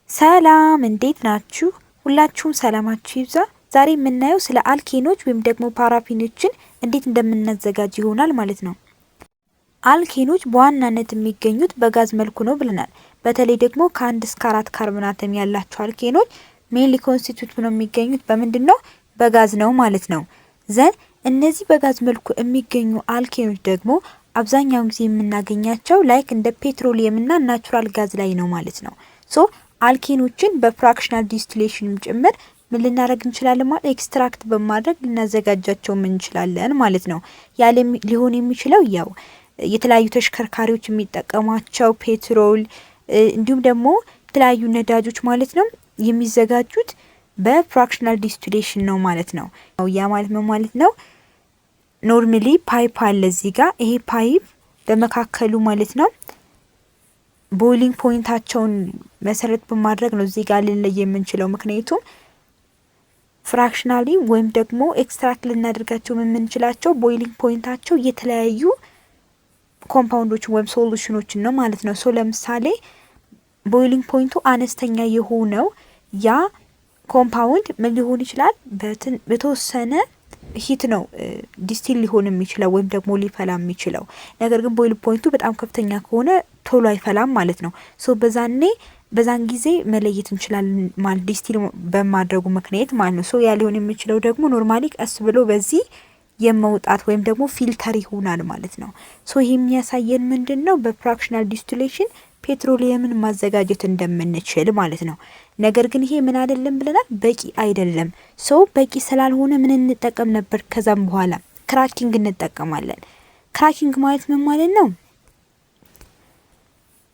ሰላም እንዴት ናችሁ? ሁላችሁም ሰላማችሁ ይብዛ። ዛሬ የምናየው ስለ አልኬኖች ወይም ደግሞ ፓራፊኖችን እንዴት እንደምናዘጋጅ ይሆናል ማለት ነው። አልኬኖች በዋናነት የሚገኙት በጋዝ መልኩ ነው ብለናል። በተለይ ደግሞ ከ1 እስከ 4 ካርቦን አተም ያላቸው አልኬኖች ሜንሊ ኮንስቲቱት ነው የሚገኙት በምንድነው? በጋዝ ነው ማለት ነው። ዘን እነዚህ በጋዝ መልኩ የሚገኙ አልኬኖች ደግሞ አብዛኛውን ጊዜ የምናገኛቸው ላይክ እንደ ፔትሮሊየም እና ናቹራል ጋዝ ላይ ነው ማለት ነው። ሶ አልኬኖችን በፍራክሽናል ዲስቲሌሽንም ጭምር ምን ልናደርግ እንችላለን ማለት ኤክስትራክት በማድረግ ልናዘጋጃቸው እንችላለን ማለት ነው። ያለ ሊሆን የሚችለው ያው የተለያዩ ተሽከርካሪዎች የሚጠቀሟቸው ፔትሮል እንዲሁም ደግሞ የተለያዩ ነዳጆች ማለት ነው የሚዘጋጁት በፍራክሽናል ዲስቲሌሽን ነው ማለት ነው። ያ ማለት ምን ማለት ነው? ኖርማሊ ፓይፕ አለ እዚህ ጋር ይሄ ፓይፕ በመካከሉ ማለት ነው ቦይሊንግ ፖይንታቸውን መሰረት በማድረግ ነው እዚህ ጋር ልንለይ የምንችለው። ምክንያቱም ፍራክሽናሊ ወይም ደግሞ ኤክስትራክት ልናደርጋቸው የምንችላቸው ቦይሊንግ ፖይንታቸው የተለያዩ ኮምፓውንዶችን ወይም ሶሉሽኖችን ነው ማለት ነው። ሶ ለምሳሌ ቦይሊንግ ፖይንቱ አነስተኛ የሆነው ያ ኮምፓውንድ ምን ሊሆን ይችላል? በተወሰነ ሂት ነው ዲስቲል ሊሆን የሚችለው ወይም ደግሞ ሊፈላ የሚችለው። ነገር ግን ቦይል ፖይንቱ በጣም ከፍተኛ ከሆነ ቶሎ አይፈላም ማለት ነው። ሶ በዛን ጊዜ መለየት እንችላለን ማለት ዲስቲል በማድረጉ ምክንያት ማለት ነው። ሶ ያ ሊሆን የሚችለው ደግሞ ኖርማሊ ቀስ ብሎ በዚህ የመውጣት ወይም ደግሞ ፊልተር ይሆናል ማለት ነው። ሶ ይሄ የሚያሳየን ምንድነው? በፍራክሽናል ዲስቲሌሽን ፔትሮሊየምን ማዘጋጀት እንደምንችል ማለት ነው። ነገር ግን ይሄ ምን አይደለም ብለናል? በቂ አይደለም። ሶ በቂ ስላልሆነ ምን እንጠቀም ነበር? ከዛም በኋላ ክራኪንግ እንጠቀማለን። ክራኪንግ ማለት ምን ማለት ነው?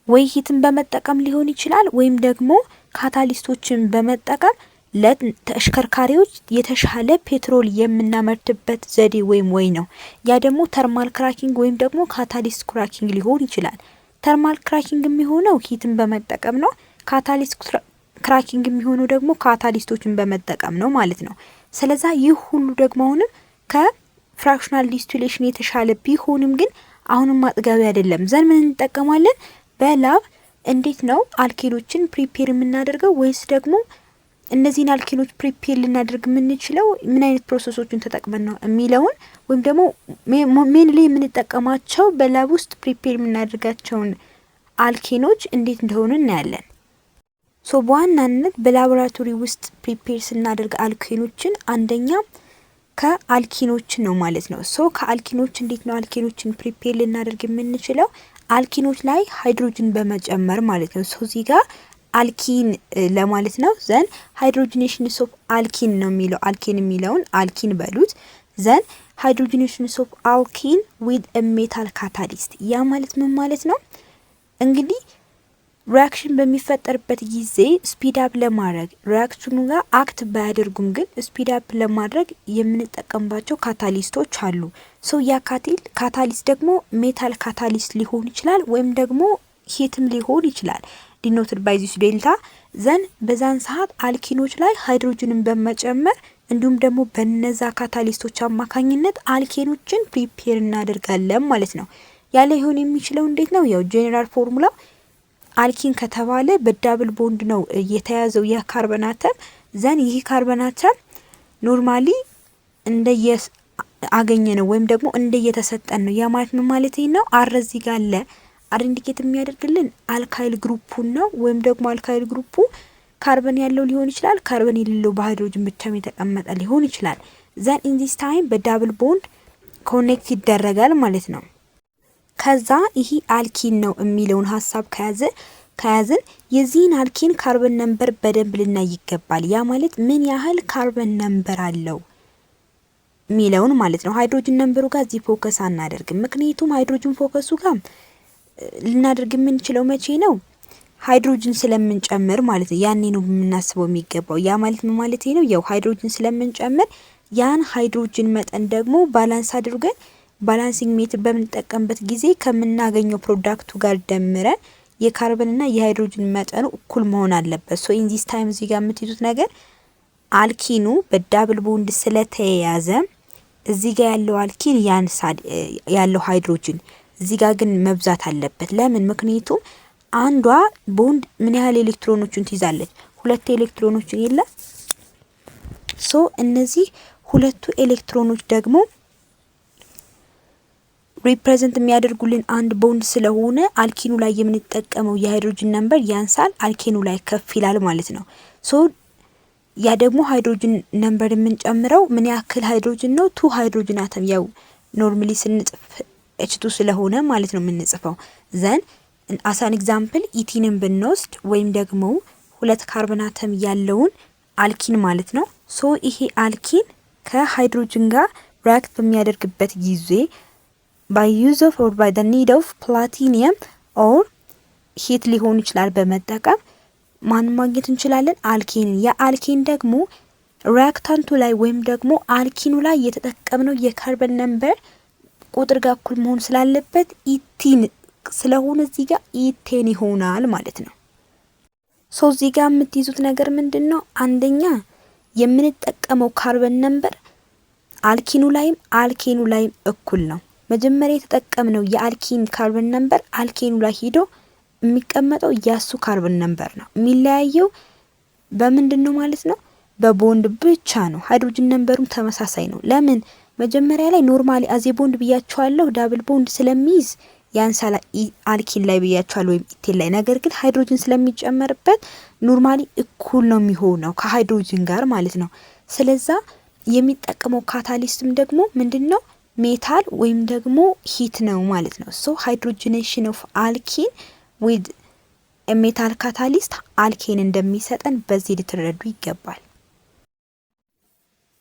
ወይ ሂትን በመጠቀም ሊሆን ይችላል ወይም ደግሞ ካታሊስቶችን በመጠቀም ለተሽከርካሪዎች የተሻለ ፔትሮል የምናመርትበት ዘዴ ወይም ወይ ነው። ያ ደግሞ ተርማል ክራኪንግ ወይም ደግሞ ካታሊስት ክራኪንግ ሊሆን ይችላል። ተርማል ክራኪንግ የሚሆነው ሂትን በመጠቀም ነው። ካታሊስት ክራኪንግ የሚሆነው ደግሞ ካታሊስቶችን በመጠቀም ነው ማለት ነው። ስለዛ ይህ ሁሉ ደግሞ አሁንም ከፍራክሽናል ዲስቲሌሽን የተሻለ ቢሆንም ግን አሁንም ማጥጋቢ አይደለም። ዘን ምን እንጠቀማለን? በላብ እንዴት ነው አልኬኖችን ፕሪፔር የምናደርገው? ወይስ ደግሞ እነዚህን አልኬኖች ፕሪፔር ልናደርግ የምንችለው ምን አይነት ፕሮሰሶችን ተጠቅመን ነው የሚለውን ወይም ደግሞ ሜንሊ የምንጠቀማቸው በላብ ውስጥ ፕሪፔር የምናደርጋቸውን አልኬኖች እንዴት እንደሆኑ እናያለን። ሶ በዋናነት በላቦራቶሪ ውስጥ ፕሪፔር ስናደርግ አልኬኖችን አንደኛ ከአልኪኖች ነው ማለት ነው። ሶ ከአልኪኖች እንዴት ነው አልኬኖችን ፕሪፔር ልናደርግ የምንችለው? አልኪኖች ላይ ሃይድሮጅን በመጨመር ማለት ነው። ሶ እዚህ ጋር አልኪን ለማለት ነው። ዘን ሃይድሮጂኔሽን ኦፍ አልኪን ነው የሚለው። አልኪን የሚለውን አልኪን በሉት። ዘን ሃይድሮጂኔሽን ኦፍ አልኪን ዊዝ አ ሜታል ካታሊስት። ያ ማለት ምን ማለት ነው? እንግዲህ ሪአክሽን በሚፈጠርበት ጊዜ ስፒድ አፕ ለማድረግ ሪአክሽኑ ጋር አክት ባያደርጉም ግን ስፒድ አፕ ለማድረግ የምንጠቀምባቸው ካታሊስቶች አሉ። ሶ ያ ካታሊስት ደግሞ ሜታል ካታሊስት ሊሆን ይችላል ወይም ደግሞ ሂትም ሊሆን ይችላል ዲኖትድ ባይ ዚስ ዴልታ። ዘን በዛን ሰዓት አልኪኖች ላይ ሃይድሮጅንን በመጨመር እንዲሁም ደግሞ በነዛ ካታሊስቶች አማካኝነት አልኬኖችን ፕሪፔር እናደርጋለን ማለት ነው። ያለ ይሆን የሚችለው እንዴት ነው? ያው ጄኔራል ፎርሙላ አልኪን ከተባለ በዳብል ቦንድ ነው የተያዘው የካርበን አተም። ዘን ይህ ካርበን አተም ኖርማሊ እንደየ አገኘ ነው ወይም ደግሞ እንደየተሰጠን ነው። ያ ማለት ምን ማለት ነው? አር እዚህ ጋር አለ። አር ኢንዲኬት የሚያደርግልን አልካይል ግሩፑን ነው ወይም ደግሞ አልካይል ግሩፑ ካርበን ያለው ሊሆን ይችላል፣ ካርበን የሌለው በሃይድሮጅን ብቻ የተቀመጠ ሊሆን ይችላል። ዘን ኢን ዲስ ታይም በዳብል ቦንድ ኮኔክት ይደረጋል ማለት ነው። ከዛ ይሄ አልኪን ነው የሚለውን ሀሳብ ከያዝን የዚህን አልኪን ካርበን ነምበር በደንብ ልናይ ይገባል። ያ ማለት ምን ያህል ካርበን ነምበር አለው የሚለውን ማለት ነው። ሃይድሮጅን ነምበሩ ጋር እዚህ ፎከስ አናደርግም። ምክንያቱም ሃይድሮጅን ፎከሱ ጋር ልናደርግ የምንችለው መቼ ነው? ሃይድሮጅን ስለምንጨምር ማለት ነው። ያኔ ነው የምናስበው የሚገባው። ያ ማለት ምን ማለት ነው? ያው ሃይድሮጅን ስለምንጨምር ያን ሃይድሮጅን መጠን ደግሞ ባላንስ አድርገን ባላንሲንግ ሜትር በምንጠቀምበት ጊዜ ከምናገኘው ፕሮዳክቱ ጋር ደምረን የካርበንና የሃይድሮጅን መጠኑ እኩል መሆን አለበት። ሶ ኢን ዚስ ታይም እዚህ ጋር የምትይዙት ነገር አልኪኑ በዳብል ቦንድ ስለተያያዘ እዚህ ጋር ያለው አልኪን ያንሳል ያለው ሃይድሮጅን እዚህ ጋር ግን መብዛት አለበት። ለምን? ምክንያቱም አንዷ ቦንድ ምን ያህል ኤሌክትሮኖችን ትይዛለች? 2 ኤሌክትሮኖችን የለ ሶ እነዚህ 2 ኤሌክትሮኖች ደግሞ ሪፕሬዘንት የሚያደርጉልን አንድ ቦንድ ስለሆነ አልኪኑ ላይ የምንጠቀመው የሃይድሮጅን ነምበር ያንሳል፣ አልኪኑ ላይ ከፍ ይላል ማለት ነው። ሶ ያ ደግሞ ሃይድሮጅን ነምበር የምንጨምረው ምን ያክል ሃይድሮጅን ነው? 2 ሃይድሮጅን አተም ያው ኖርማሊ ስንጽፍ H2 ስለሆነ ማለት ነው የምንጽፈው። ዘን አሳን ኤግዛምፕል ኢቲንን ብንወስድ ወይም ደግሞ 2 ካርበን አተም ያለውን አልኪን ማለት ነው። ሶ ይሄ አልኪን ከሃይድሮጅን ጋር ሪአክት በሚያደርግበት ጊዜ by use of or by the need of platinum or ሂት ሊሆን ይችላል በመጠቀም ማን ማግኘት እንችላለን? አልኪን። ያ አልኪን ደግሞ ሪአክታንቱ ላይ ወይም ደግሞ አልኪኑ ላይ የተጠቀምነው የካርበን ነምበር ቁጥር ጋር እኩል መሆን ስላለበት ኢቲን ስለሆነ እዚህ ጋር ኢቴን ይሆናል ማለት ነው። ሶ እዚህ ጋር የምትይዙት ነገር ምንድነው? አንደኛ የምንጠቀመው ካርበን ነምበር አልኪኑ ላይም አልኬኑ ላይም እኩል ነው። መጀመሪያ የተጠቀምነው የአልኪን ካርበን ነምበር አልኬኑ ላይ ሄዶ የሚቀመጠው ያሱ ካርበን ነምበር ነው። የሚለያየው በምንድነው ማለት ነው? በቦንድ ብቻ ነው። ሃይድሮጅን ነምበሩም ተመሳሳይ ነው። ለምን? መጀመሪያ ላይ ኖርማሊ አዜ ቦንድ ብያቸዋለሁ ዳብል ቦንድ ስለሚይዝ ያንሳላ አልኪን ላይ ብያቸዋለሁ ወይም ኢቴን ላይ። ነገር ግን ሃይድሮጅን ስለሚጨመርበት ኖርማሊ እኩል ነው የሚሆነው ከሃይድሮጅን ጋር ማለት ነው። ስለዛ የሚጠቀመው ካታሊስትም ደግሞ ምንድነው? ሜታል ወይም ደግሞ ሂት ነው ማለት ነው። ሶ ሃይድሮጂኔሽን ኦፍ አልኪን ዊዝ ሜታል ካታሊስት አልኬን እንደሚሰጠን በዚህ ልትረዱ ይገባል።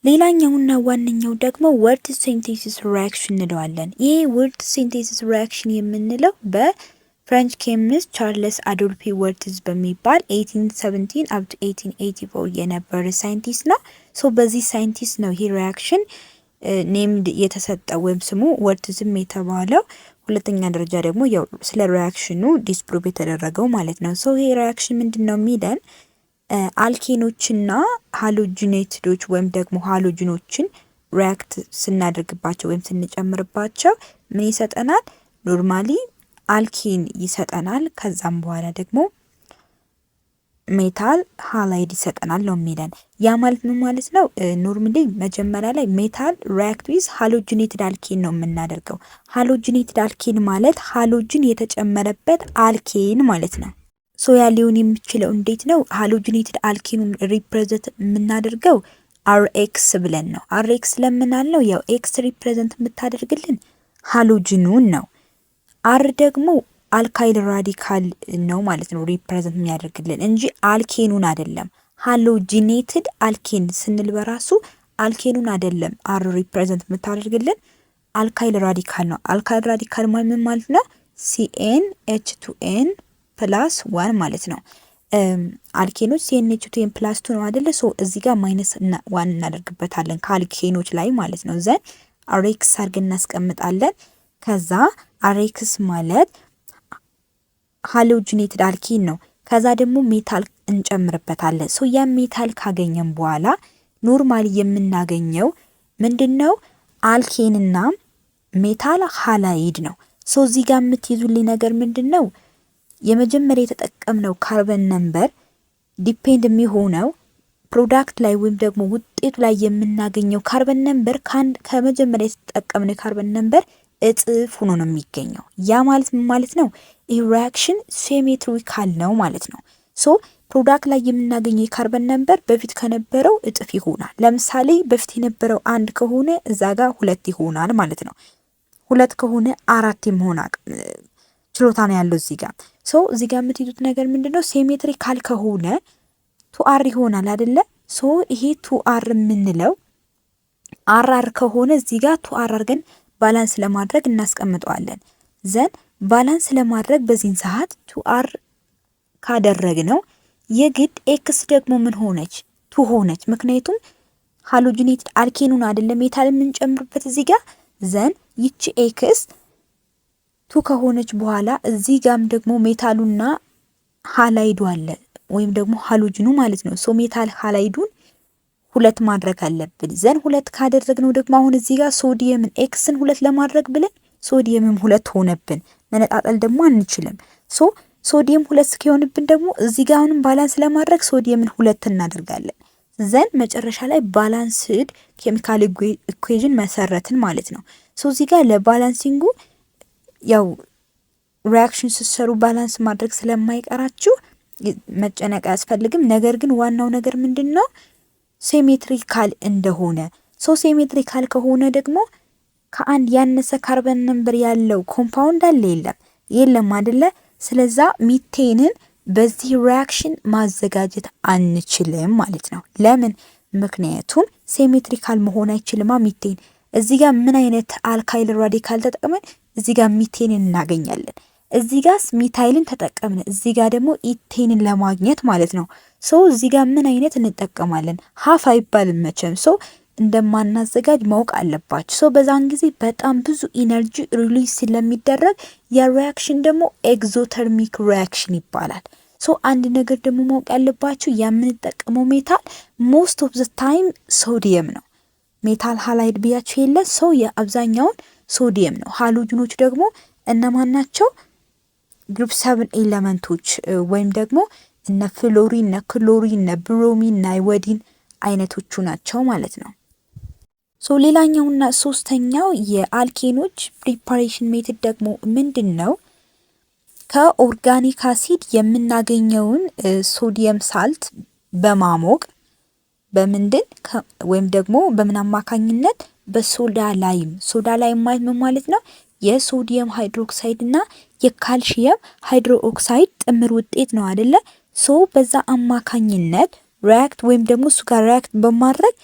ሌላኛውና ዋነኛው ደግሞ ወርድ ሲንቴሲስ ሪአክሽን እንለዋለን። ይሄ ወርድ ሲንቴሲስ ሪአክሽን የምንለው በፍሬንች ኬሚስት ቻርልስ አዶልፊ ወርትዝ በሚባል 1817 up to 1884 የነበረ ሳይንቲስት ነው። ሶ በዚህ ሳይንቲስት ነው ይሄ ሪአክሽን ኔምድ የተሰጠው ወይም ስሙ ወርትዝም የተባለው። ሁለተኛ ደረጃ ደግሞ ያው ስለ ሪአክሽኑ ዲስፕሩቭ የተደረገው ማለት ነው። ሶ ይሄ ሪአክሽን ምንድነው የሚለን አልኬኖችና ሃሎጂኔትዶች ወይም ደግሞ ሃሎጂኖችን ሪአክት ስናደርግባቸው ወይም ስንጨምርባቸው ምን ይሰጠናል? ኖርማሊ አልኬን ይሰጠናል። ከዛም በኋላ ደግሞ ሜታል ሃላይድ ይሰጠናል ነው የሚለን። ያ ማለት ምን ማለት ነው? ኖርማሊ መጀመሪያ ላይ ሜታል ሪአክት ዊዝ ሃሎጂኔትድ አልኬን ነው የምናደርገው። ሃሎጂኔትድ አልኬን ማለት ሃሎጂን የተጨመረበት አልኬን ማለት ነው። ሶ ያ ሊሆን የሚችለው እንዴት ነው? ሃሎጂኔትድ አልኬኑን ሪፕሬዘንት የምናደርገው አርኤክስ ብለን ነው። አርኤክስ ለምናለው ያው ኤክስ ሪፕሬዘንት የምታደርግልን ሃሎጂኑን ነው። አር ደግሞ አልካይል ራዲካል ነው ማለት ነው ሪፕሬዘንት የሚያደርግልን እንጂ አልኬኑን አይደለም። ሃሎጂኔትድ አልኬን ስንል በራሱ አልኬኑን አይደለም አር ሪፕሬዘንት የምታደርግልን አልካይል ራዲካል ነው። አልካይል ራዲካል ማለት ምን ማለት ነው? ሲኤን ኤች2ኤን ፕላስ 1 ማለት ነው። አልኬኖች ሲኤንኤች2ኤን ፕላስ 2 ነው አይደለ? ሶ እዚህ ጋር ማይነስ 1 እናደርግበታለን ከአልኬኖች ላይ ማለት ነው። ዘን አሬክስ አድርገን እናስቀምጣለን። ከዛ አሬክስ ማለት ሃሎጂኔትድ አልኬን ነው። ከዛ ደግሞ ሜታል እንጨምርበታለን። ሶ ያ ሜታል ካገኘን በኋላ ኖርማሊ የምናገኘው ምንድነው? አልኬንና ሜታል ሃላይድ ነው። ሶ እዚህ ጋር የምትይዙልኝ ነገር ምንድነው? የመጀመሪያ የተጠቀምነው ካርበን ነምበር ዲፔንድ የሚሆነው ፕሮዳክት ላይ ወይም ደግሞ ውጤቱ ላይ የምናገኘው ካርበን ነምበር ከመጀመሪያ የተጠቀምነው ካርበን ነምበር እጥፍ ሆኖ ነው የሚገኘው። ያ ማለት ምን ማለት ነው? ይህ ሪአክሽን ሲሜትሪካል ነው ማለት ነው። ሶ ፕሮዳክት ላይ የምናገኘው የካርበን ነምበር በፊት ከነበረው እጥፍ ይሆናል። ለምሳሌ በፊት የነበረው 1 ከሆነ እዛ ጋር 2 ይሆናል ማለት ነው። 2 ከሆነ 4 ይሆናል ችሎታ ነው ያለው እዚህ ጋር። ሶ እዚህ ጋር የምትይዙት ነገር ምንድነው? ሲሜትሪካል ከሆነ 2R ይሆናል አይደለ? ሶ ይሄ 2R የምንለው RR ከሆነ እዚህ ጋር 2R አድርገን ባላንስ ለማድረግ እናስቀምጠዋለን። ዘን ባላንስ ለማድረግ በዚህን ሰዓት 2R ካደረግነው የግድ ኤክስ ደግሞ ምን ሆነች? 2 ሆነች። ምክንያቱም ሃሎጂኔትድ አልኬኑን አይደለም ሜታል የምንጨምርበት እዚህ ጋር። ዘን ይቺ ኤክስ 2 ከሆነች በኋላ እዚህ ጋም ደግሞ ሜታሉና ሃላይዱ አለ ወይም ደግሞ ሃሎጂኑ ማለት ነው። ሶ ሜታል ሃላይዱን 2 ማድረግ አለብን። ዘን 2 ካደረግነው ደግሞ አሁን እዚህ ጋር ሶዲየምን ኤክስን 2 ለማድረግ ብለን ሶዲየምም 2 ሆነብን። መነጣጠል ደግሞ አንችልም። ሶዲየም 2 እስኪሆንብን ደግሞ እዚህ ጋር አሁንም ባላንስ ለማድረግ ሶዲየምን 2 እናደርጋለን። ዘን መጨረሻ ላይ ባላንስድ ኬሚካል ኢኩዌሽን መሰረትን ማለት ነው። እዚህ ጋር ለባላንሲንጉ ያው ሪአክሽን ስትሰሩ ባላንስ ማድረግ ስለማይቀራችሁ መጨነቅ አያስፈልግም። ነገር ግን ዋናው ነገር ምንድነው ሲሜትሪካል እንደሆነ። ሲሜትሪካል ከሆነ ደግሞ ከአንድ ያነሰ ካርበን ነምበር ያለው ኮምፓውንድ አለ የለም አይደለ? ስለዛ ሚቴንን በዚህ ሪአክሽን ማዘጋጀት አንችልም ማለት ነው። ለምን? ምክንያቱም ሲሜትሪካል መሆን አይችልማ ሚቴን። እዚህ ጋር ምን አይነት አልካይል ራዲካል ተጠቅመን እዚህ ጋር ሚቴንን እናገኛለን። እዚህ ጋር ሚታይልን ተጠቀምን፣ እዚህ ጋር ደግሞ ኢቴንን ለማግኘት ማለት ነው። እዚህ ጋር ምን አይነት እንጠቀማለን? ሀፍ አይባልም መቼም። እንደማናዘጋጅ ማወቅ አለባችሁ። በዛን ጊዜ በጣም ብዙ ኢነርጂ ሪሊዝ ስለሚደረግ የሪአክሽን ደግሞ ኤግዞተርሚክ ሪአክሽን ይባላል። አንድ ነገር ደግሞ ማወቅ ያለባችሁ የምንጠቀመው ሜታል ሞስት ኦፍ ዘ ታይም ሶዲየም ነው። ሜታል ሃላይድ ብያችሁ የለ የአብዛኛውን ሶዲየም ነው። ሃሎጅኖች ደግሞ እነማን ናቸው? ግሩፕ 7 ኤሌመንቶች ወይም ደግሞ እነ ፍሎሪን፣ እነ ክሎሪን፣ እነ ብሮሚን እና አዮዲን አይነቶቹ ናቸው ማለት ነው። ሌላኛውና ሶስተኛው የአልኬኖች ፕሪፓሬሽን ሜትድ ደግሞ ምንድን ነው? ከኦርጋኒክ አሲድ የምናገኘውን ሶዲየም ሳልት በማሞቅ በምንድን ወይም ደግሞ በምን አማካኝነት? በሶዳ ላይም። ሶዳ ላይም ማለት ነው የሶዲየም ሃይድሮክሳይድ እና የካልሺየም ሃይድሮኦክሳይድ ጥምር ውጤት ነው አይደለ? በዛ አማካኝነት ሪአክት ወይም ደግሞ እሱ ጋር ሪአክት በማድረግ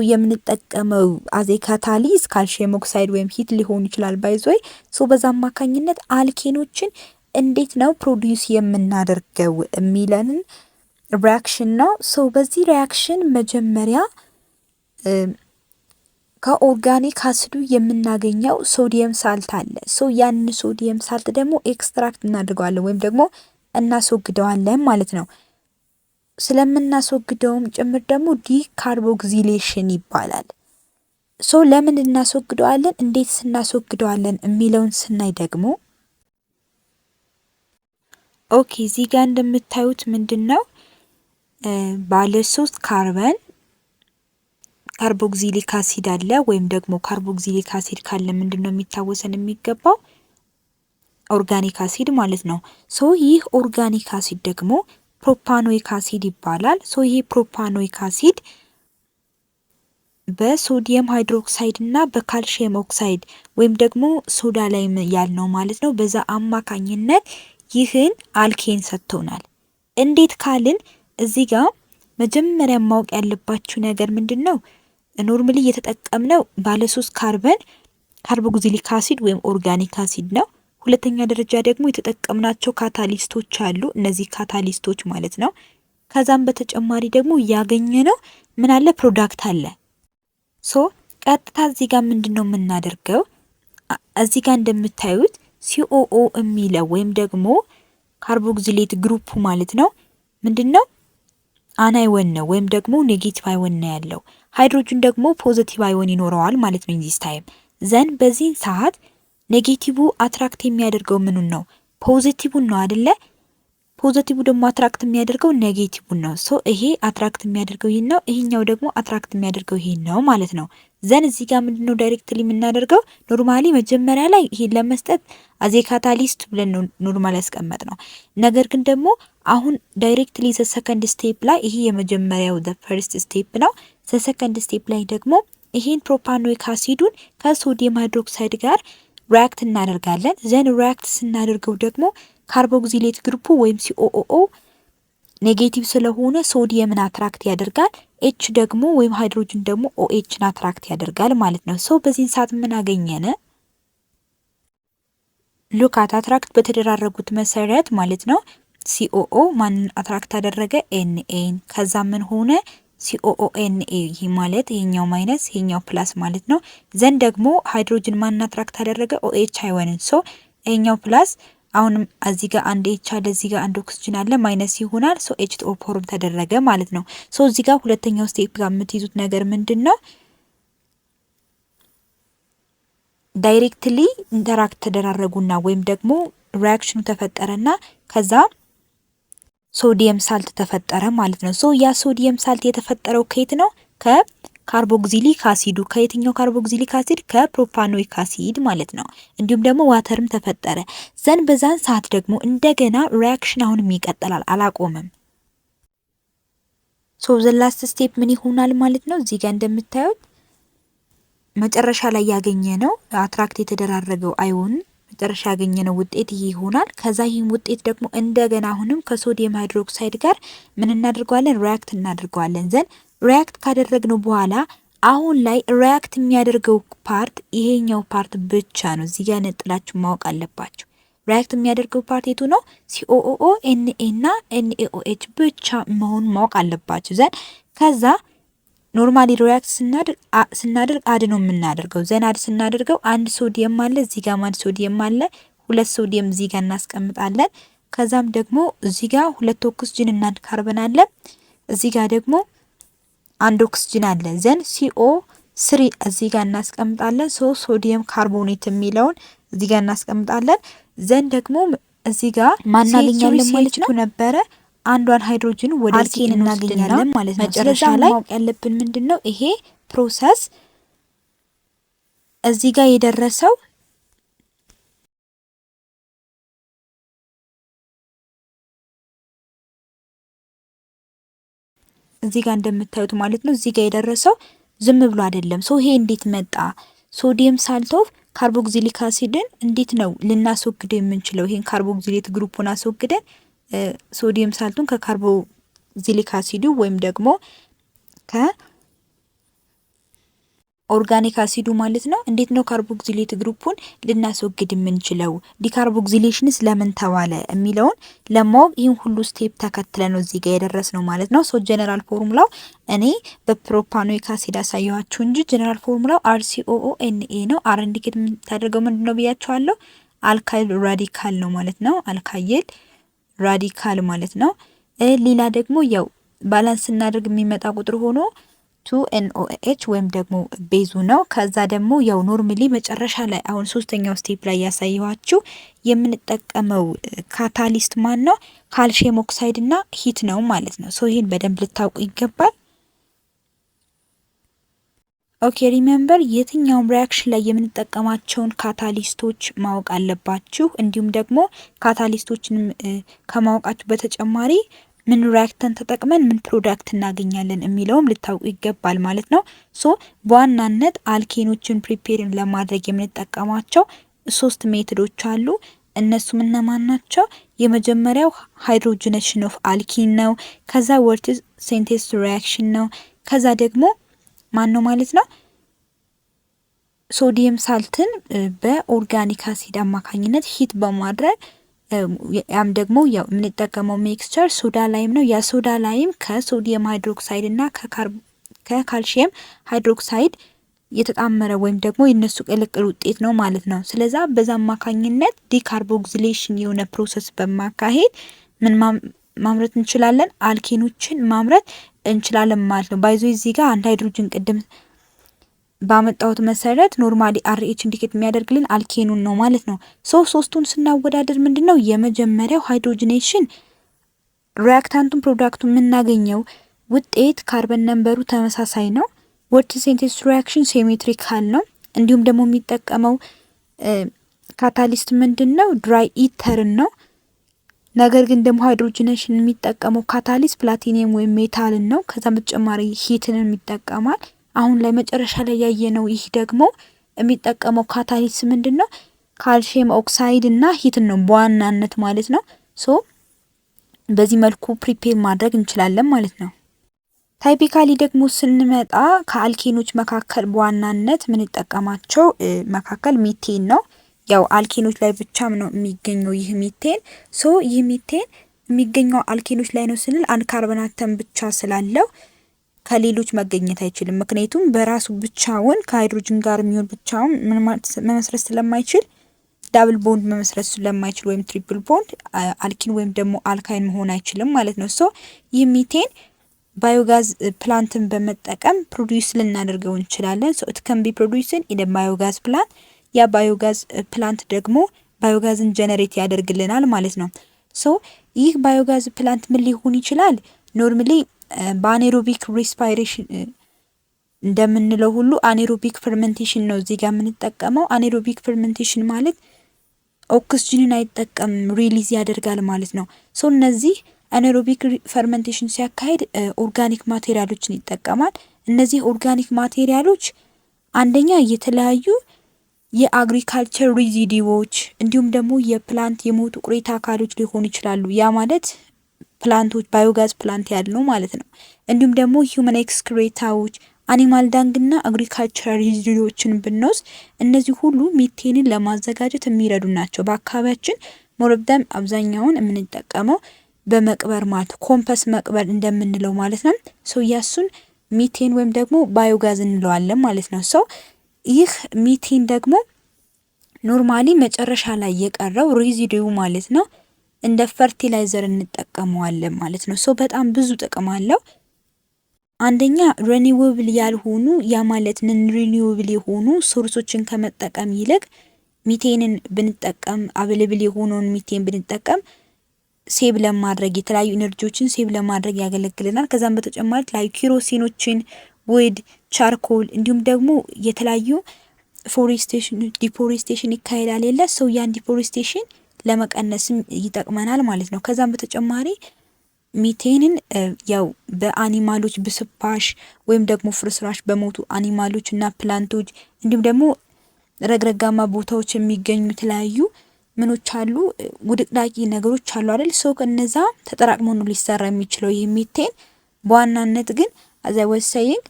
የምንጠቀመው አዜ ካታሊስ ካልሺየም ኦክሳይድ ወይም ሂት ሊሆን ይችላል ባይዞይ። በዛ አማካኝነት አልኬኖችን እንዴት ነው ፕሮዲዩስ የምናደርገው የሚለንን ሪአክሽን ነው። በዚህ ሪአክሽን መጀመሪያ ከኦርጋኒክ አሲዱ የምናገኘው ሶዲየም ሳልት አለ። ያን ሶዲየም ሳልት ደግሞ ኤክስትራክት እናደርገዋለን ወይም ደግሞ እናስወግደዋለን ማለት ነው። ስለምናስወግደውም ጭምር ደግሞ ዲካርቦክሲሌሽን ይባላል። ለምን እናስወግደዋለን፣ እንዴት እናስወግደዋለን የሚለውን ስናይ ደግሞ ኦኬ እዚህ ጋር እንደምታዩት ምንድነው ባለ 3 ካርበን ካርቦክሲሊክ አሲድ አለ። ወይም ደግሞ ካርቦክሲሊክ አሲድ ካለ ምንድነው የሚታወሰን የሚገባው ኦርጋኒክ አሲድ ማለት ነው። ይህ ኦርጋኒክ አሲድ ደግሞ ፕሮፓኖይክ አሲድ ይባላል። ይሄ ፕሮፓኖይክ አሲድ በሶዲየም ሃይድሮክሳይድ እና በካልሺየም ኦክሳይድ ወይም ደግሞ ሶዳ ላይ ያልነው ማለት ነው። በዛ አማካኝነት ይህን አልኬን ሰጥቶናል። እንዴት ካልን እዚህ ጋር መጀመሪያ ማወቅ ያለባችሁ ነገር ምንድነው? ኖርማሊ የተጠቀምነው ባለ 3 ካርበን ካርቦክሲሊክ አሲድ ወይም ኦርጋኒክ አሲድ ነው። ሁለተኛ ደረጃ ደግሞ የተጠቀምናቸው ካታሊስቶች አሉ። እነዚህ ካታሊስቶች ማለት ነው። ከዛም በተጨማሪ ደግሞ ያገኘነው ምን አለ? ፕሮዳክት አለ። ቀጥታ እዚህ ጋር ምንድነው የምናደርገው? እዚህ ጋር እንደምታዩት ሲኦኦ የሚለው ወይም ደግሞ ካርቦክሲሌት ግሩፕ ማለት ነው ምንድነው? አናይወን ነው ወይም ደግሞ ኔጌቲቭ አይወን ነው ያለው። ሃይድሮጅን ደግሞ ፖዚቲቭ አይወን ይኖረዋል ማለት ነው ዚስ ታይም። ዘን በዚህ ሰዓት ኔጌቲቭ አትራክት የሚያደርገው ምኑን ነው? ፖዚቲቭን ነው አይደለ? ፖዚቲቭ ደግሞ አትራክት የሚያደርገው ኔጌቲቭን ነው። ይሄ አትራክት የሚያደርገው ይሄን ነው፣ ይሄኛው ደግሞ አትራክት የሚያደርገው ይሄን ነው ማለት ነው። ዘን እዚህ ጋር ምንድነው ዳይሬክትሊ የምናደርገው? ኖርማሊ መጀመሪያ ላይ ይሄን ለመስጠት አዜ ካታሊስት ብለን ነው ኖርማል ያስቀመጥ ነው። ነገር ግን ደግሞ አሁን ዳይሬክትሊ ሰከንድ ስቴፕ ላይ ይሄ የመጀመሪያው ፈርስት ስቴፕ ነው። ሰከንድ ስቴፕ ላይ ደግሞ ይሄን ፕሮፓኖይክ አሲዱን ከሶዲየም ሃይድሮክሳይድ ጋር ሪአክት እናደርጋለን። ዘን ሪአክት ስናደርገው ደግሞ ካርቦክሲሌት ግሩፑ ወይም ሲኦኦ ኔጌቲቭ ስለሆነ ሶዲየምን አትራክት ያደርጋል። ኤች ደግሞ ወይም ሃይድሮጅን ደግሞ ኦኤችን አትራክት ያደርጋል ማለት ነው። በዚህ ሰዓት ምን አገኘነ? ሉካት አትራክት በተደራረጉት መሰረት ማለት ነው ሲኦኦ ማንን አትራክት አደረገ? ኤንኤን። ከዛ ምን ሆነ? ሲኦኦኤንኤ። ይህ ማለት ይሄኛው ማይነስ ይሄኛው ፕላስ ማለት ነው። ዘን ደግሞ ሃይድሮጅን ማንን አትራክት አደረገ? ኦኤች አይወንን። ይሄኛው ፕላስ አሁንም እዚህ ጋር አንድ ኤች አለ፣ እዚህ ጋር አንድ ኦክስጅን አለ፣ ማይነስ ይሆናል። ሶ ኤች2ኦ ፎርም ተደረገ ማለት ነው። ሶ እዚህ ጋር ሁለተኛው ስቴፕ ጋር የምትይዙት ነገር ምንድነው? ዳይሬክትሊ ኢንተራክት ተደራረጉና ወይም ደግሞ ሪአክሽኑ ተፈጠረና ከዛ ሶዲየም ሳልት ተፈጠረ ማለት ነው። ሶ ያ ሶዲየም ሳልት የተፈጠረው ከየት ነው? ከካርቦክሲሊክ አሲዱ። ከየትኛው ካርቦክሲሊክ አሲድ? ከፕሮፓኖይክ አሲድ ማለት ነው። እንዲሁም ደግሞ ዋተርም ተፈጠረ። ዘን በዛን ሰዓት ደግሞ እንደገና ሪአክሽን አሁንም ይቀጥላል፣ አላቆምም። ሶ ዘ ላስት ስቴፕ ምን ይሆናል ማለት ነው? እዚህ ጋር እንደምታዩት መጨረሻ ላይ ያገኘ ነው አትራክት የተደራረገው አዮን መጨረሻ ያገኘነው ውጤት ይሄ ይሆናል። ከዛ ይህም ውጤት ደግሞ እንደገና አሁንም ከሶዲየም ሃይድሮክሳይድ ጋር ምን እናደርገዋለን? ሪአክት እናደርገዋለን። ዘን ሪአክት ካደረግነው በኋላ አሁን ላይ ሪአክት የሚያደርገው ፓርት ይሄኛው ፓርት ብቻ ነው። እዚህ ጋር ነጥላችሁ ማወቅ አለባችሁ። ሪአክት የሚያደርገው ፓርት የቱ ነው? ሲኦኦ ኤንኤ እና ኤንኤኦኤች ብቻ መሆኑን ማወቅ አለባችሁ። ዘን ከዛ ኖርማሊ ሪአክት ስናደርግ አድ ነው የምናደርገው። ዘን አድ ስናደርገው አንድ ሶዲየም አለ፣ እዚህ ጋር አንድ ሶዲየም አለ፣ ሁለት ሶዲየም እዚህ ጋር እናስቀምጣለን። ከዛም ደግሞ እዚህ ጋር ሁለት ኦክስጅን እና አንድ ካርበን አለ፣ እዚህ ጋር ደግሞ አንድ ኦክስጅን አለ። ዘን ሲኦ ስሪ እዚህ ጋር እናስቀምጣለን። ሶዲየም ካርቦኔት የሚለውን እዚህ ጋር እናስቀምጣለን። ዘን ደግሞ እዚህ ጋር ማናገኛለን ማለት ነው ነበረ አንዷን ሃይድሮጅን ወደ አልኬን እናገኛለን ማለት ነው። መጨረሻ ላይ ማወቅ ያለብን ምንድነው? ይሄ ፕሮሰስ እዚህ ጋር የደረሰው እዚህ ጋር እንደምታዩት ማለት ነው። እዚህ ጋር የደረሰው ዝም ብሎ አይደለም። ይሄ እንዴት መጣ? ሶዲየም ሳልት ኦፍ ካርቦክሲሊክ አሲድን እንዴት ነው ልናስወግደው የምንችለው? ይሄን ካርቦክሲሌት ግሩፑን አስወግደን ሶዲየም ሳልቱን ከካርቦክሲሊክ አሲዱ ወይም ደግሞ ከኦርጋኒክ አሲዱ ማለት ነው እንዴት ነው ካርቦክሲሌት ግሩፑን ልናስወግድ የምንችለው? ዲካርቦክሲሌሽንስ ለምን ተባለ የሚለውን ለማወቅ ይህን ሁሉ ስቴፕ ተከትለ ነው እዚህ ጋር የደረስ ነው ማለት ነው። ሶ ጀነራል ፎርሙላው እኔ በፕሮፓኖይክ አሲድ አሳየኋችሁ እንጂ ጀነራል ፎርሙላው RCOONA ነው። አር ኢንዲኬት የምታደርገው ምንድነው ብያችኋለሁ? አልካይል ራዲካል ነው ማለት ነው። አልካይል ራዲካል ማለት ነው። ሌላ ደግሞ ያው ባላንስ እናደርግ የሚመጣ ቁጥር ሆኖ 2NOH ወይም ደግሞ ቤዙ ነው። ከዛ ደግሞ ያው ኖርማሊ መጨረሻ ላይ አሁን ሶስተኛው ስቴፕ ላይ ያሳየኋችሁ የምንጠቀመው ካታሊስት ማን ነው? ካልሲየም ኦክሳይድ እና ሂት ነው ማለት ነው። ሶ ይሄን በደንብ ልታውቁ ይገባል። ኦኬ ሪሜምበር የትኛውም ሪአክሽን ላይ የምንጠቀማቸውን ካታሊስቶች ማወቅ አለባችሁ። እንዲሁም ደግሞ ካታሊስቶችንም ከማወቃችሁ በተጨማሪ ምን ሪአክተንት ተጠቅመን ምን ፕሮዳክት እናገኛለን የሚለውም ልታውቁ ይገባል ማለት ነው። ሶ በዋናነት አልኬኖችን ፕሪፔር ለማድረግ የምንጠቀማቸው 3 ሜቶዶች አሉ። እነሱም እነማን ናቸው? የመጀመሪያው ሃይድሮጂኔሽን ኦፍ አልኪን ነው። ከዛ ወርት ሴንቴስ ሪአክሽን ነው። ከዛ ደግሞ ማን ነው ማለት ነው? ሶዲየም ሳልትን በኦርጋኒክ አሲድ አማካኝነት ሂት በማድረግ ያም ደግሞ ያው የምንጠቀመው ሚክስቸር ሶዳ ላይም ነው። ያ ሶዳ ላይም ከሶዲየም ሃይድሮክሳይድ እና ከካልሲየም ሃይድሮክሳይድ የተጣመረ ወይም ደግሞ የነሱ ቅልቅል ውጤት ነው ማለት ነው። ስለዛ በዛ አማካኝነት ዲካርቦክሲሌሽን የሆነ ፕሮሰስ በማካሄድ ምን ማምረት እንችላለን? አልኬኖችን ማምረት እንችላለን ማለት ነው። ባይዞ እዚህ ጋር አንድ ሃይድሮጅን ቅድም ባመጣሁት መሰረት ኖርማሊ RH ኢንዲኬት የሚያደርግልን አልኬኑን ነው ማለት ነው። ሶስቱን ስናወዳደር ምንድነው የመጀመሪያው ሃይድሮጂኔሽን ሪአክታንቱን ፕሮዳክቱን የምናገኘው ውጤት ካርበን ነምበሩ ተመሳሳይ ነው። ወርት ሴንቴስ ሪአክሽን ሲሜትሪካል ነው። እንዲሁም ደግሞ የሚጠቀመው ካታሊስት ምንድነው? ድራይ ኢተርን ነው። ነገር ግን ደግሞ ሃይድሮጂኔሽን የሚጠቀመው ካታሊስት ፕላቲኒየም ወይም ሜታልን ነው። ከዛ በተጨማሪ ሂትንን ይጠቀማል። አሁን ላይ መጨረሻ ላይ ያየነው ይህ ደግሞ የሚጠቀመው ካታሊስት ምንድነው? ካልሲየም ኦክሳይድ እና ሂትን ነው በዋናነት ማለት ነው። ሶ በዚህ መልኩ ፕሪፔር ማድረግ እንችላለን ማለት ነው። ታይፒካሊ ደግሞ ስንመጣ ከአልኬኖች መካከል በዋናነት የምንጠቀማቸው መካከል ሚቴን ነው። ያው አልኬኖች ላይ ብቻም ነው የሚገኘው ይህ ሚቴን። ሶ ይህ ሚቴን የሚገኘው አልኬኖች ላይ ነው ስንል አንድ ካርበን አተም ብቻ ስላለው ከሌሎች መገኘት አይችልም። ምክንያቱም በራሱ ብቻውን ከሃይድሮጅን ጋር የሚሆን ብቻውን መመስረት ስለማይችል ዳብል ቦንድ መመስረት ስለማይችል ወይም ትሪፕል ቦንድ አልኪን ወይም ደግሞ አልካይን መሆን አይችልም ማለት ነው። ሶ ይህ ሚቴን ባዮጋዝ ፕላንትን በመጠቀም ፕሮዲዩስ ልናደርገው እንችላለን። ሶ ኢት ካን ቢ ፕሮዲዩስድ ኢን ባዮጋዝ ፕላንት። ያ ባዮጋዝ ፕላንት ደግሞ ባዮጋዝን ጀነሬት ያደርግልናል ማለት ነው። ሶ ይህ ባዮጋዝ ፕላንት ምን ሊሆን ይችላል? ኖርማሊ በአኔሮቢክ ሬስፓይሬሽን እንደምንለው ሁሉ አኔሮቢክ ፈርመንቴሽን ነው እዚህ ጋር የምንጠቀመው። አኔሮቢክ ፈርመንቴሽን ማለት ኦክስጂንን አይጠቀምም፣ ሪሊዝ ያደርጋል ማለት ነው። ሶ እነዚህ አኔሮቢክ ፈርመንቴሽን ሲያካሂድ ኦርጋኒክ ማቴሪያሎችን ይጠቀማል። እነዚህ ኦርጋኒክ ማቴሪያሎች አንደኛ የተለያዩ የአግሪካልቸር ሪዚዲዎች እንዲሁም ደግሞ የፕላንት የሞቱ ቅሪተ አካሎች ሊሆኑ ይችላሉ። ያ ማለት ፕላንቶች ባዮጋዝ ፕላንት ያለው ማለት ነው። እንዲሁም ደግሞ ሂውመን ኤክስክሬታዎች፣ አኒማል ዳንግ እና አግሪካልቸር ሪዚዲዎችን ብንወስድ እነዚህ ሁሉ ሚቴንን ለማዘጋጀት የሚረዱ ናቸው። በአካባቢያችን ሞረብዳም አብዛኛውን የምንጠቀመው በመቅበር ማለት ኮምፐስ መቅበር እንደምንለው ማለት ነው። ሶ ያሱን ሚቴን ወይም ደግሞ ባዮጋዝ እንለዋለን ማለት ነው። ሶ ይህ ሚቴን ደግሞ ኖርማሊ መጨረሻ ላይ የቀረው ሬዚዲው ማለት ነው እንደ ፈርቲላይዘር እንጠቀመዋለን ማለት ነው። ሶ በጣም ብዙ ጥቅም አለው። አንደኛ ሪኒዌብል ያልሆኑ ያ ማለት ነን ሪኒዌብል የሆኑ ሶርሶችን ከመጠቀም ይልቅ ሚቴንን ብንጠቀም አቬሌብል የሆነውን ሚቴን ብንጠቀም ሴቭ ለማድረግ የተለያዩ ኢነርጂዎችን ሴቭ ለማድረግ ያገለግልናል። ከዛም በተጨማሪ ላይ ኪሮሲኖችን፣ ውድ፣ ቻርኮል እንዲሁም ደግሞ የተለያዩ ዲፎሬስቴሽን ይካሄዳል የለ ሰው ያን ዲፎሬስቴሽን ለመቀነስም ይጠቅመናል ማለት ነው። ከዛም በተጨማሪ ሚቴንን ያው በአኒማሎች ብስባሽ ወይም ደግሞ ፍርስራሽ በሞቱ አኒማሎች እና ፕላንቶች እንዲሁም ደግሞ ረግረጋማ ቦታዎች የሚገኙ የተለያዩ ምኖች አሉ ውድቅዳቂ ነገሮች አሉ አይደል? ሰው ከነዛ ተጠራቅሞ ነው ሊሰራ የሚችለው ይሄ ሚቴን። በዋናነት ግን አዛ ወሰይንግ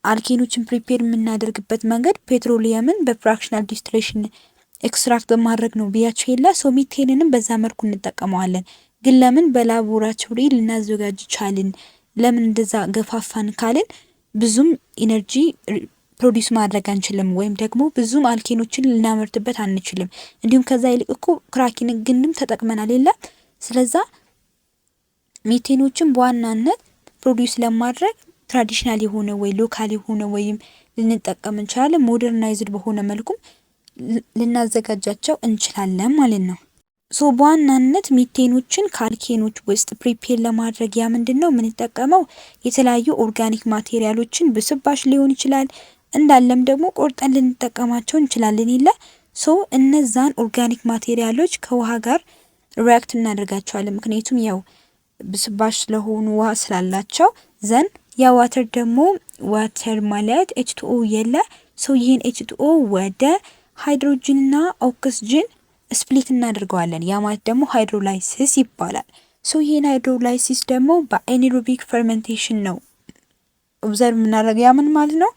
አልኬኖችን ፕሪፔር የምናደርግበት መንገድ ፔትሮሊየምን በፍራክሽናል ዲስቲሌሽን ኤክስትራክት በማድረግ ነው ብያቸው የለ ሰው ሚቴንንም በዛ መልኩ እንጠቀመዋለን። ግን ለምን በላቦራቶሪ ልናዘጋጅ ቻልን? ለምን እንደዛ ገፋፋን ካልን ብዙም ኢነርጂ ፕሮዲዩስ ማድረግ አንችልም፣ ወይም ደግሞ ብዙም አልኬኖችን ልናመርትበት አንችልም። እንዲሁም ከዛ ይልቅ እኮ ክራኪን ግንም ተጠቅመናል የለ። ስለዛ ሚቴኖችን በዋናነት ፕሮዲዩስ ለማድረግ ትራዲሽናል የሆነ ወይ ሎካል የሆነ ወይም ልንጠቀም እንችላለን። ሞደርናይዝድ በሆነ መልኩም ልናዘጋጃቸው እንችላለን ማለት ነው። ሶ በዋናነት ሚቴኖችን ከአልኬኖች ውስጥ ፕሪፔር ለማድረግ ያ ምንድነው የምንጠቀመው የተለያዩ ኦርጋኒክ ማቴሪያሎችን ብስባሽ ሊሆን ይችላል፣ እንዳለም ደግሞ ቆርጠን ልንጠቀማቸው እንችላለን ይላ ሶ እነዛን ኦርጋኒክ ማቴሪያሎች ከውሃ ጋር ሪአክት እናደርጋቸዋለን። ምክንያቱም ያው ብስባሽ ስለሆኑ ውሃ ስላላቸው ዘን ያ ዋተር ደግሞ ዋተር ማለት H2O የለ ሶ ይህን H2O ወደ ሃይድሮጅንና ኦክስጅን ስፕሊት እናደርገዋለን። ያ ማለት ደግሞ ሃይድሮላይሲስ ይባላል። ሶ ይህን ሃይድሮላይሲስ ደግሞ በአኔሮቢክ ፈርመንቴሽን ነው ኦብዘርቭ የምናደርገው። ያ ምን ማለት ነው?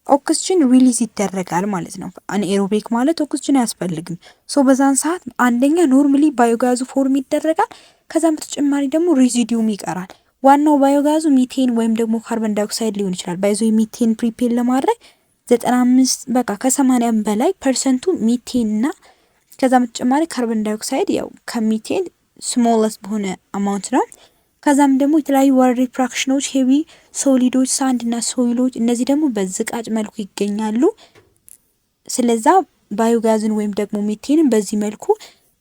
ኦክስጅን ሪሊዝ ይደረጋል ማለት ነው። አኔሮቢክ ማለት ኦክስጅን አያስፈልግም። ሶ በዛን ሰዓት አንደኛ ኖርማሊ ባዮጋዙ ፎርም ይደረጋል። ከዛም በተጨማሪ ደግሞ ሬዚዲዩም ይቀራል። ዋናው ባዮጋዙ ሚቴን ወይም ደግሞ ካርቦን ዳይኦክሳይድ ሊሆን ይችላል። ባይዞ ሚቴን ፕሪፔር ለማድረግ 95 በቃ ከ80 በላይ ፐርሰንቱ ሚቴን እና ከዛም በተጨማሪ ካርቦን ዳይኦክሳይድ ያው ከሚቴን ስሞለስ በሆነ አማውንት ነው። ከዛም ደግሞ የተለያዩ ዋተር ፍራክሽኖች ሄቪ ሶሊዶች፣ ሳንድ እና ሶይሎች እነዚህ ደግሞ በዝቃጭ መልኩ ይገኛሉ። ስለዛ ባዮጋዝን ወይም ደግሞ ሚቴንን በዚህ መልኩ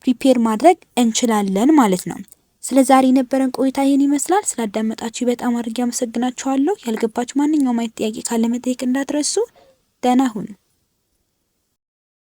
ፕሪፔር ማድረግ እንችላለን ማለት ነው። ስለዛሬ የነበረን ቆይታ ይሄን ይመስላል። ስላዳመጣችሁ በጣም አድርጌ አመሰግናችኋለሁ። ያልገባችሁ ማንኛውም አይነት ጥያቄ ካለ መጠየቅ እንዳትረሱ። ደህና ሁኑ።